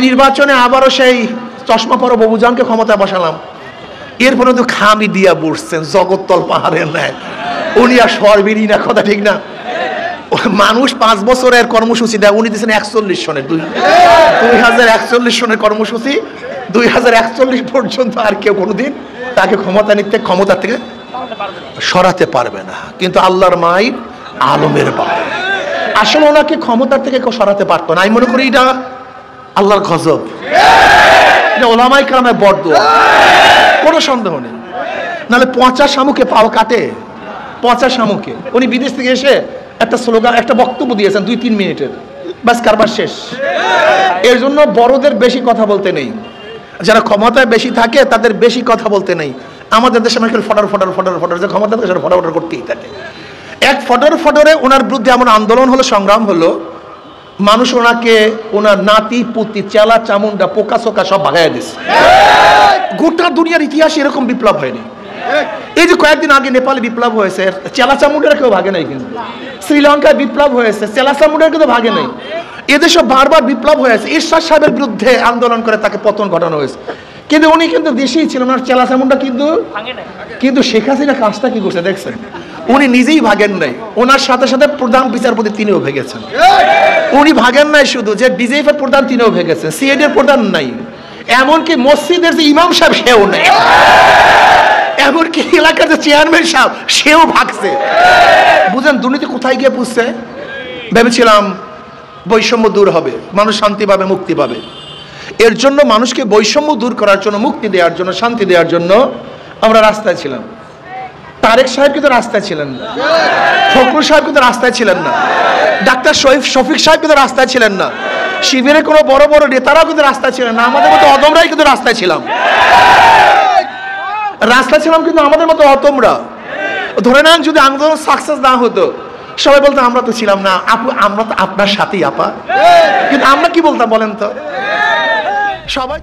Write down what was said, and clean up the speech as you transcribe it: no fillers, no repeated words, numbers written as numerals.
নির্বাচনে আবারও সেই চশমা পরা বাবুজানকে ক্ষমতায় বসালাম, এরপরে তো খামি দিয়া বসছেন জগত্তল পাহাড়ের ন্যায়, উনি আর সরবেরই না, কথা ঠিক না? মানুষ 5 বছরের কর্মসূচি দেয়, উনি দিচ্ছেন 41 সনের 2041 সনের কর্মসূচি। 2041 পর্যন্ত আর কেউ কোনোদিন তাকে ক্ষমতা থেকে সরাতে পারবে না। কিন্তু আল্লাহর মাই আলমের বাবা আসলে ওনাকে ক্ষমতার থেকে কেউ সরাতে পারতো না। আমি মনে করি এটা আল্লাহর গজব, এটা ওলামায়ে কেরামের বরদোয়া, কোনো সন্দেহ নেই। নাহলে পচা শামুকে পাও কাটে, পচা শামুকে। উনি বিদেশ থেকে এসে একটা স্লোগান, একটা বক্তব্য দিয়েছেন 2-3 মিনিটের, বাস কারবার শেষ। এর জন্য বড়দের বেশি কথা বলতে নেই, যারা ক্ষমতায় বেশি থাকে তাদের বেশি কথা বলতে নেই। আমাদের দেশে মানুষ ফটর যে ক্ষমতা থাকে সেটা ফটর করতেই থাকে। এক ফটরে ওনার বিরুদ্ধে এমন আন্দোলন হলো, সংগ্রাম হলো, মানুষ ওনাকে ওনার নাতি পুতি চেলা চামুন্ডা পোকা সোকা সব ভাগাইয়া দিচ্ছে। গোটা দুনিয়ার ইতিহাসে এরকম বিপ্লব হয়নি। এই যে কয়েকদিন আগে নেপালে বিপ্লব হয়েছে, চেলা চামুন্ডারা কেউ ভাগে নাই, কিন্তু শ্রীলঙ্কায় বিপ্লব হয়েছে, চেলা চামুন্ডারা কিন্তু ভাগে নাই। এদেশে বারবার বিপ্লব হয়েছে, এরশাদ সাহেবের বিরুদ্ধে আন্দোলন করে তাকে পতন ঘটানো হয়েছে, কিন্তু উনি কিন্তু দেশেই ছিলেন, ওনার চেলা চামুন্ডা কিন্তু শেখ হাসিনা কাজটা কি করছে দেখছেন? উনি নিজেই ভাগেন নাই, ওনার সাথে সাথে প্রধান বিচারপতি তিনিও ভেগেছেন। উনি ভাগেন নাই শুধু, যে ডিজিএফ এর প্রধান তিনিও ভেগেছেন, সিআইডি এর প্রধান নাই, এমনকি মসজিদের যে ইমাম সাহেব সেও নেই, এমনকি এলাকার যে চেয়ারম্যান সাহেব সেও ভাগছে। বুঝেন দুর্নীতি কোথায় গিয়ে পুষছে? ভেবেছিলাম বৈষম্য দূর হবে, মানুষ শান্তি পাবে, মুক্তি পাবে। এর জন্য মানুষকে বৈষম্য দূর করার জন্য, মুক্তি দেওয়ার জন্য, শান্তি দেওয়ার জন্য আমরা রাস্তায় ছিলাম। তারেক সাহেব কিন্তু রাস্তায় ছিলেন না, ফখরুল সাহেব কিন্তু রাস্তায় ছিলেন না, ডাক্তার শফিক সাহেব কিন্তু রাস্তায় ছিলেন না, শিবিরের কোনো বড় বড় নেতারাও কিন্তু রাস্তায় ছিলেন না, আমাদের মতো অদমরাই কিন্তু রাস্তায় ছিলাম। রাস্তায় ছিলাম কিন্তু আমাদের মতো অতমরা। ধরে নেন যদি আন্দোলন সাকসেস না হতো, সবাই বলতো আমরা তো ছিলাম না, আমরা তো আপনার সাথেই আপা, কিন্তু আমরা কি বলতাম বলেন তো? সবাই